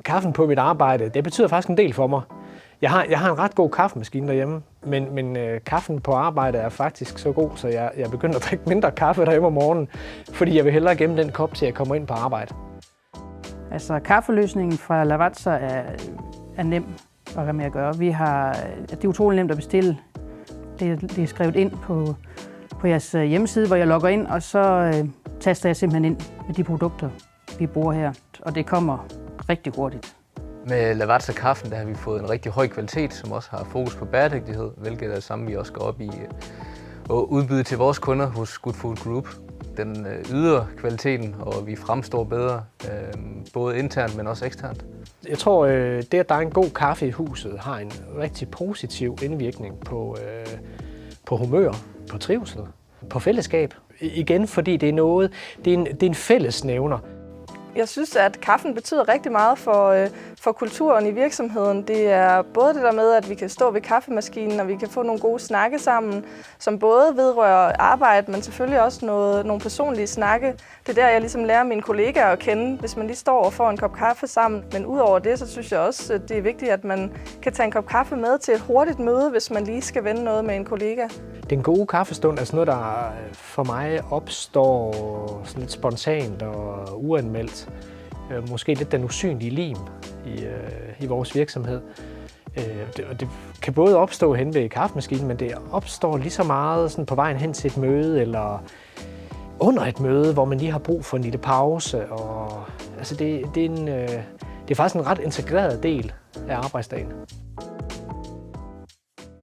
Kaffen på mit arbejde, det betyder faktisk en del for mig. Jeg har en ret god kaffemaskine derhjemme, men kaffen på arbejde er faktisk så god, så jeg begynder at drikke mindre kaffe derhjemme om morgenen, fordi jeg vil hellere gemme den kop, til jeg kommer ind på arbejde. Altså kaffeløsningen fra Lavazza er nem at have med at gøre. Det er utroligt nemt at bestille. Det er skrevet ind på jeres hjemmeside, hvor jeg logger ind, og så taster jeg simpelthen ind med de produkter, vi bruger her, og det kommer rigtig hurtigt. Med Lavazza kaffen der har vi fået en rigtig høj kvalitet, som også har fokus på bæredygtighed, hvilket er det samme, vi også går op i og udbyde til vores kunder hos Good Food Group. Den yder kvaliteten, og vi fremstår bedre, både internt, men også eksternt. Jeg tror, det at der er en god kaffe i huset, har en rigtig positiv indvirkning på humør, på trivsel, på fællesskab. Igen, fordi det er en fællesnævner. Jeg synes, at kaffen betyder rigtig meget for kulturen i virksomheden. Det er både det der med, at vi kan stå ved kaffemaskinen, og vi kan få nogle gode snakke sammen, som både vedrører arbejde, men selvfølgelig også nogle personlige snakke. Det er der, jeg ligesom lærer mine kollegaer at kende, hvis man lige står og får en kop kaffe sammen. Men udover det, så synes jeg også, at det er vigtigt, at man kan tage en kop kaffe med til et hurtigt møde, hvis man lige skal vende noget med en kollega. Den gode kaffestund er sådan noget, der for mig opstår sådan lidt spontant og uanmeldt. Måske lidt den usynlige lim i vores virksomhed. Det kan både opstå hen ved kaffemaskinen, men det opstår lige så meget sådan på vejen hen til et møde eller under et møde, hvor man lige har brug for en lille pause. Og, altså det er faktisk en ret integreret del af arbejdsdagen.